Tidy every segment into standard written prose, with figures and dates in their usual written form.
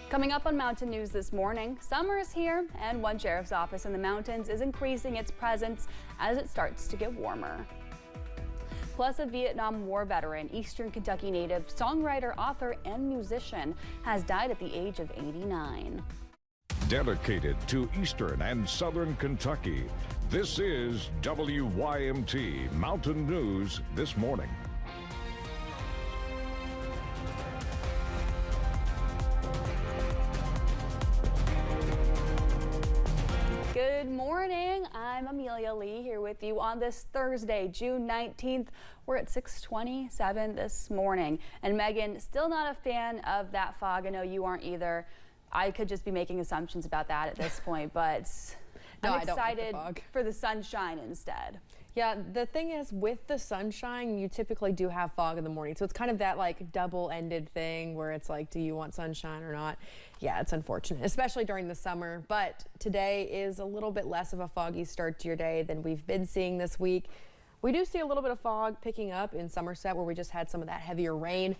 Coming up on Mountain News this morning, summer is here and one sheriff's office in the mountains is increasing its presence as it starts to get warmer. Plus, a Vietnam War veteran, Eastern Kentucky native, songwriter, author, and musician has died at the age of 89. Dedicated to Eastern and Southern Kentucky, this is WYMT Mountain News this morning. Good morning. I'm Amelia Lee here with you on this Thursday, June 19th. We're at 6:27 this morning. And Megan, still not a fan of that fog. I know you aren't either. I could just be making assumptions about that at this point, but No, I'm I don't like the excited fog. for the sunshine instead. Yeah, the thing is with the sunshine, you typically do have fog in the morning. So it's kind of that like double-ended thing where it's like, do you want sunshine or not? Yeah, it's unfortunate, especially during the summer. But today is a little bit less of a foggy start to your day than we've been seeing this week. We do see a little bit of fog picking up in Somerset where we just had some of that heavier rain.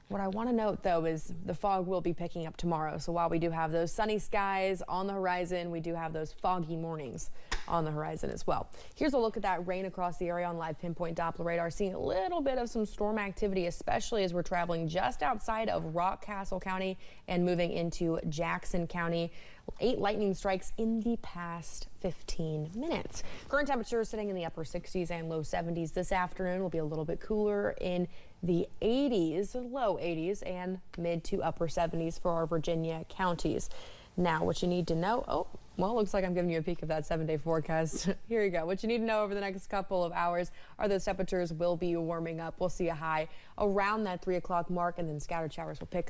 What I want to note, though, is the fog will be picking up tomorrow. So while we do have those sunny skies on the horizon, we do have those foggy mornings on the horizon as well. Here's a look at that rain across the area on live pinpoint Doppler radar. Seeing a little bit of some storm activity, especially as we're traveling just outside of Rockcastle County and moving into Jackson County. 8 lightning strikes in the past 15 minutes. Current temperatures sitting in the upper 60s and low 70s. This afternoon will be a little bit cooler in the 80s, low 80s, and mid to upper 70s for our Virginia counties. Now, what you need to know, well, looks like I'm giving you a peek of that 7-day forecast. Here you go. What you need to know over the next couple of hours are those temperatures will be warming up. We'll see a high around that 3 o'clock mark, and then scattered showers will pick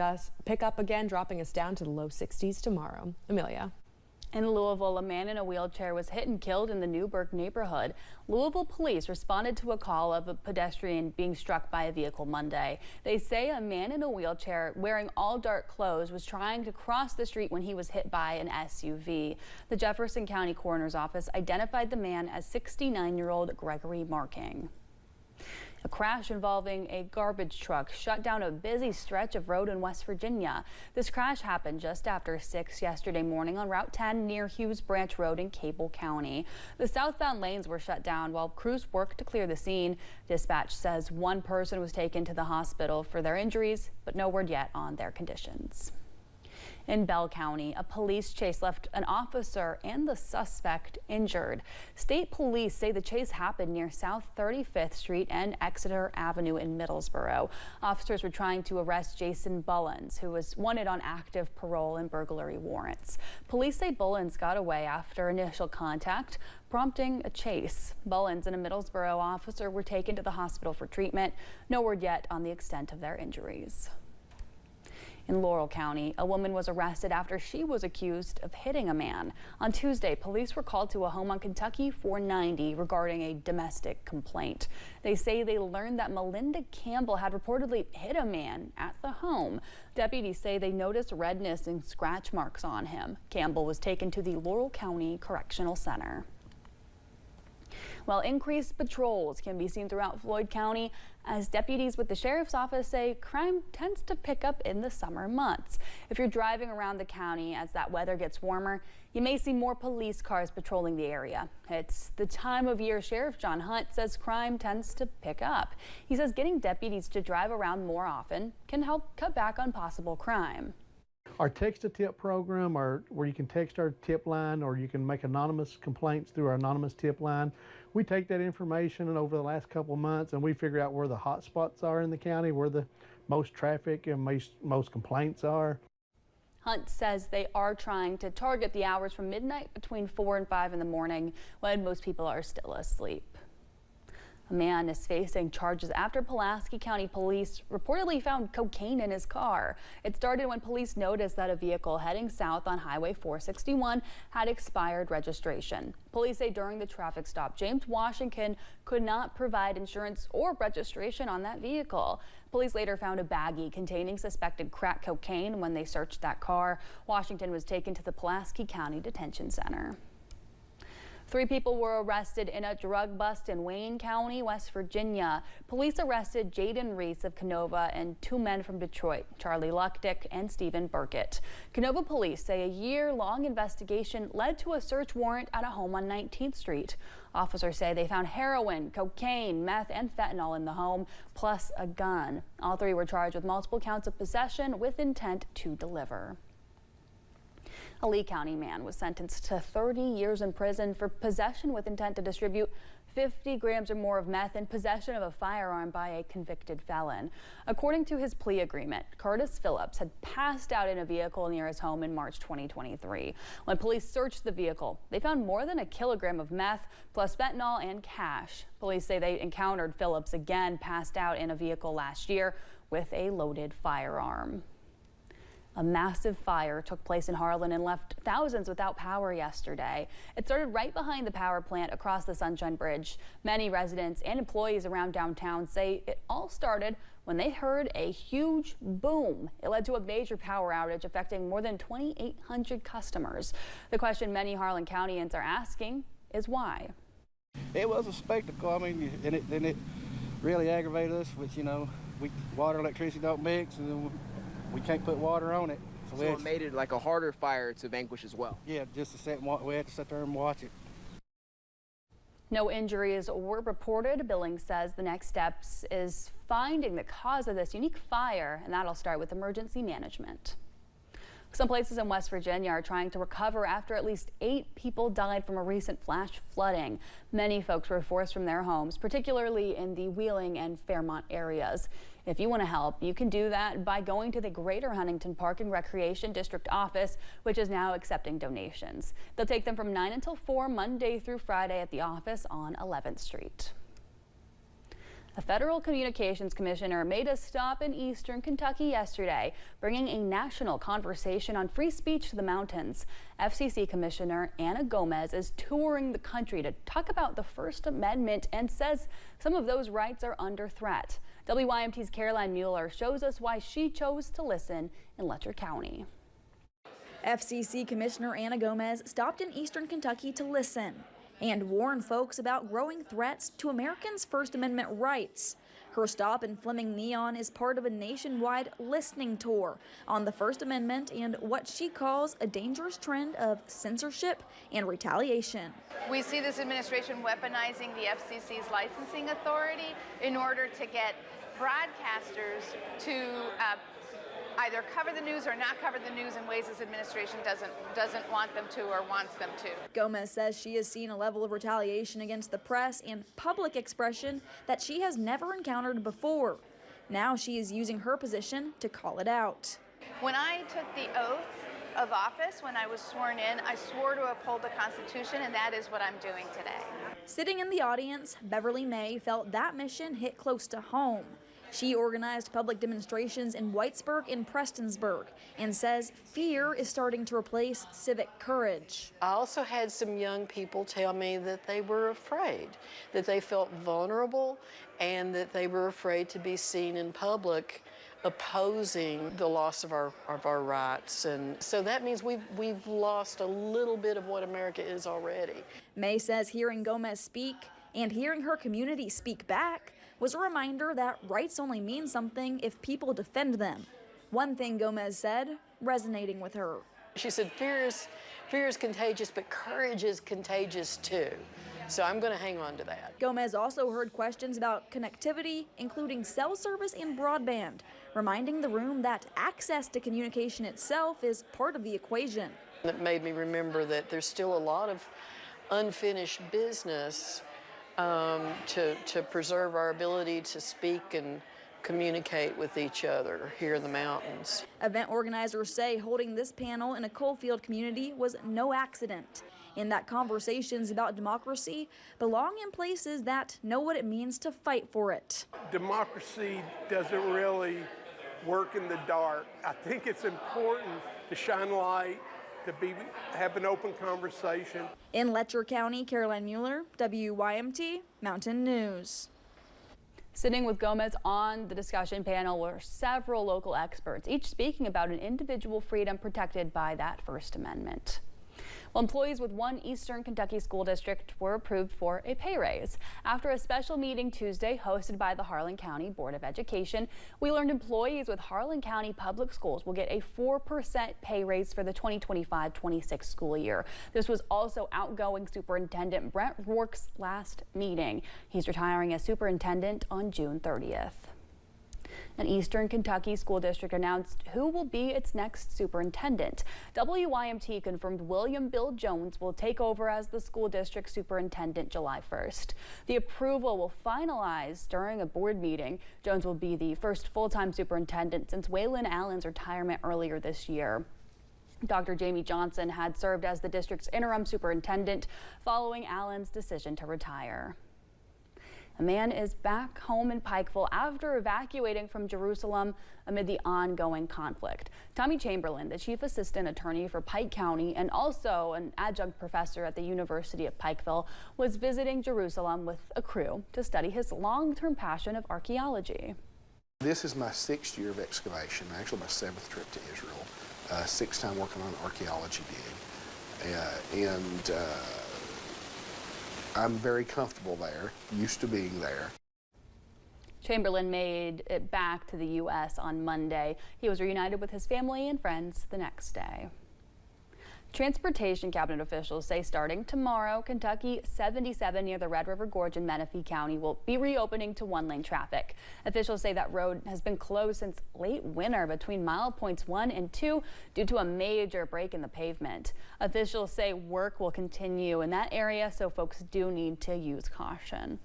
up again, dropping us down to the low 60s tomorrow. Amelia. In Louisville, a man in a wheelchair was hit and killed in the Newburgh neighborhood. Louisville police responded to a call of a pedestrian being struck by a vehicle Monday. They say a man in a wheelchair wearing all dark clothes was trying to cross the street when he was hit by an SUV. The Jefferson County Coroner's Office identified the man as 69-year-old Gregory Marking. A crash involving a garbage truck shut down a busy stretch of road in West Virginia. This crash happened just after 6 yesterday morning on Route 10 near Hughes Branch Road in Cable County. The southbound lanes were shut down while crews worked to clear the scene. Dispatch says one person was taken to the hospital for their injuries, but no word yet on their conditions. In Bell County, a police chase left an officer and the suspect injured. State police say the chase happened near South 35th Street and Exeter Avenue in Middlesboro. Officers were trying to arrest Jason Bullens, who was wanted on active parole and burglary warrants. Police say Bullens got away after initial contact, prompting a chase. Bullens and a Middlesboro officer were taken to the hospital for treatment. No word yet on the extent of their injuries. In Laurel County, a woman was arrested after she was accused of hitting a man. On Tuesday, police were called to a home on Kentucky 490 regarding a domestic complaint. They say they learned that Melinda Campbell had reportedly hit a man at the home. Deputies say they noticed redness and scratch marks on him. Campbell was taken to the Laurel County Correctional Center. While increased patrols can be seen throughout Floyd County, as deputies with the sheriff's office say crime tends to pick up in the summer months. If you're driving around the county as that weather gets warmer, you may see more police cars patrolling the area. It's the time of year Sheriff John Hunt says crime tends to pick up. He says getting deputies to drive around more often can help cut back on possible crime. Our text-to-tip program, where you can text our tip line or you can make anonymous complaints through our anonymous tip line. We take that information and over the last couple of months and we figure out where the hot spots are in the county, where the most traffic and most complaints are. Hunt says they are trying to target the hours from midnight between 4 and 5 in the morning when most people are still asleep. A man is facing charges after Pulaski County Police reportedly found cocaine in his car. It started when police noticed that a vehicle heading south on Highway 461 had expired registration. Police say during the traffic stop, James Washington could not provide insurance or registration on that vehicle. Police later found a baggie containing suspected crack cocaine when they searched that car. Washington was taken to the Pulaski County Detention Center. 3 people were arrested in a drug bust in Wayne County, West Virginia. Police arrested Jaden Reese of Canova and 2 men from Detroit, Charlie Luckdick and Stephen Burkett. Canova police say a year-long investigation led to a search warrant at a home on 19th Street. Officers say they found heroin, cocaine, meth, and fentanyl in the home, plus a gun. All 3 were charged with multiple counts of possession with intent to deliver. A Lee County man was sentenced to 30 years in prison for possession with intent to distribute 50 grams or more of meth and possession of a firearm by a convicted felon. According to his plea agreement, Curtis Phillips had passed out in a vehicle near his home in March 2023. When police searched the vehicle, they found more than 1 kilogram of meth, plus fentanyl and cash. Police say they encountered Phillips again passed out in a vehicle last year with a loaded firearm. A massive fire took place in Harlan and left thousands without power yesterday. It started right behind the power plant across the Sunshine Bridge. Many residents and employees around downtown say it all started when they heard a huge boom. It led to a major power outage affecting more than 2,800 customers. The question many Harlan Countyans are asking is why. It was a spectacle. I mean, and it really aggravated us, which, you know, water and electricity don't mix, and we can't put water on it. So it made it like a harder fire to vanquish as well. Yeah, just to we had to sit there and watch it. No injuries were reported. Billing says the next steps is finding the cause of this unique fire, and that'll start with emergency management. Some places in West Virginia are trying to recover after at least 8 people died from a recent flash flooding. Many folks were forced from their homes, particularly in the Wheeling and Fairmont areas. If you want to help, you can do that by going to the Greater Huntington Park and Recreation District office, which is now accepting donations. They'll take them from 9 until 4 Monday through Friday at the office on 11th Street. A federal communications commissioner made a stop in eastern Kentucky yesterday, bringing a national conversation on free speech to the mountains. FCC Commissioner Ana Gomez is touring the country to talk about the First Amendment and says some of those rights are under threat. WYMT's Caroline Mueller shows us why she chose to listen in Letcher County. FCC Commissioner Ana Gomez stopped in eastern Kentucky to listen and warn folks about growing threats to Americans' First Amendment rights. Her stop in Fleming Neon is part of a nationwide listening tour on the First Amendment and what she calls a dangerous trend of censorship and retaliation. We see this administration weaponizing the FCC's licensing authority in order to get broadcasters to either cover the news or not cover the news in ways this administration doesn't want them to or wants them to. Gomez says she has seen a level of retaliation against the press and public expression that she has never encountered before. Now she is using her position to call it out. When I took the oath of office, when I was sworn in, I swore to uphold the Constitution, and that is what I'm doing today. Sitting in the audience, Beverly May felt that mission hit close to home. She organized public demonstrations in Whitesburg and Prestonsburg and says fear is starting to replace civic courage. I also had some young people tell me that they were afraid, that they felt vulnerable, and that they were afraid to be seen in public opposing the loss of our rights. And so that means we've lost a little bit of what America is already. May says hearing Gomez speak and hearing her community speak back was a reminder that rights only mean something if people defend them. One thing Gomez said resonating with her. She said, fear is contagious, but courage is contagious too. So I'm going to hang on to that. Gomez also heard questions about connectivity, including cell service and broadband, reminding the room that access to communication itself is part of the equation. It made me remember that there's still a lot of unfinished business to preserve our ability to speak and communicate with each other here in the mountains. Event organizers say holding this panel in a coalfield community was no accident, and that conversations about democracy belong in places that know what it means to fight for it. Democracy doesn't really work in the dark. I think it's important to shine light, to have an open conversation. In Letcher County, Caroline Mueller, WYMT Mountain News. Sitting with Gomez on the discussion panel were several local experts, each speaking about an individual freedom protected by that First Amendment. Well, employees with one Eastern Kentucky school district were approved for a pay raise. After a special meeting Tuesday hosted by the Harlan County Board of Education, we learned employees with Harlan County Public Schools will get a 4% pay raise for the 2025-26 school year. This was also outgoing Superintendent Brent Rourke's last meeting. He's retiring as superintendent on June 30th. An Eastern Kentucky school district announced who will be its next superintendent. WYMT confirmed William Bill Jones will take over as the school district superintendent July 1st. The approval will finalize during a board meeting. Jones will be the first full-time superintendent since Waylon Allen's retirement earlier this year. Dr. Jamie Johnson had served as the district's interim superintendent following Allen's decision to retire. A man is back home in Pikeville after evacuating from Jerusalem amid the ongoing conflict. Tommy Chamberlain, the chief assistant attorney for Pike County and also an adjunct professor at the University of Pikeville, was visiting Jerusalem with a crew to study his long-term passion of archaeology. This is my 6th year of excavation, actually my 7th trip to Israel, 6th time working on an archaeology dig. I'm very comfortable there, used to being there. Chamberlain made it back to the U.S. on Monday. He was reunited with his family and friends the next day. Transportation cabinet officials say starting tomorrow, Kentucky 77 near the Red River Gorge in Menifee County will be reopening to one-lane traffic. Officials say that road has been closed since late winter between mile points 1 and 2 due to a major break in the pavement. Officials say work will continue in that area, so folks do need to use caution.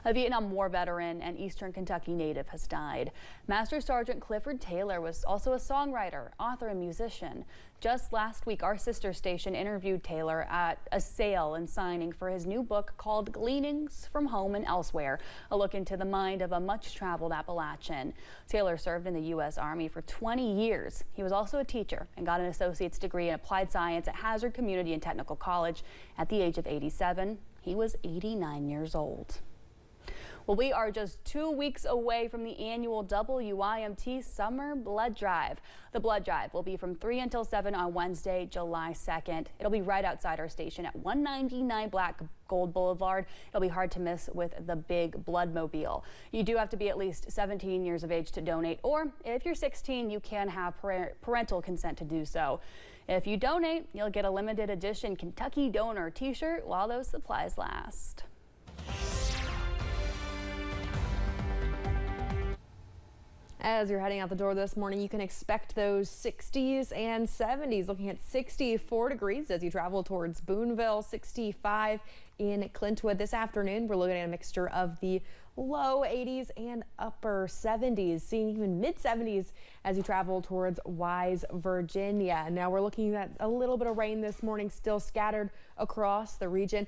A Vietnam War veteran and Eastern Kentucky native has died. Master Sergeant Clifford Taylor was also a songwriter, author, and musician. Just last week, our sister station interviewed Taylor at a sale and signing for his new book called Gleanings from Home and Elsewhere, a look into the mind of a much-traveled Appalachian. Taylor served in the U.S. Army for 20 years. He was also a teacher and got an associate's degree in applied science at Hazard Community and Technical College. At the age of 87, he was 89 years old. Well, we are just 2 weeks away from the annual WYMT Summer Blood Drive. The blood drive will be from 3 until 7 on Wednesday, July 2nd. It'll be right outside our station at 199 Black Gold Boulevard. It'll be hard to miss with the big Bloodmobile. You do have to be at least 17 years of age to donate, or if you're 16, you can have parental consent to do so. If you donate, you'll get a limited edition Kentucky Donor t-shirt while those supplies last. As you're heading out the door this morning, you can expect those 60s and 70s. Looking at 64 degrees as you travel towards Boonville, 65 in Clintwood. This afternoon, we're looking at a mixture of the low 80s and upper 70s, seeing even mid 70s as you travel towards Wise, Virginia. Now we're looking at a little bit of rain this morning, still scattered across the region,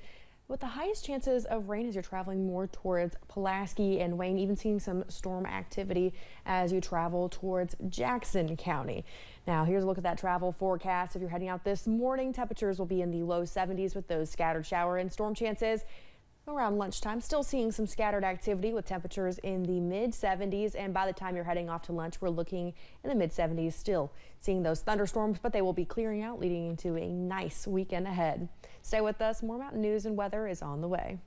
with the highest chances of rain as you're traveling more towards Pulaski and Wayne, even seeing some storm activity as you travel towards Jackson County. Now here's a look at that travel forecast. If you're heading out this morning, temperatures will be in the low 70s with those scattered shower and storm chances. Around lunchtime, still seeing some scattered activity with temperatures in the mid 70s, and by the time you're heading off to lunch, we're looking in the mid 70s, still seeing those thunderstorms, but they will be clearing out, leading into a nice weekend ahead. Stay with us. More mountain news and weather is on the way.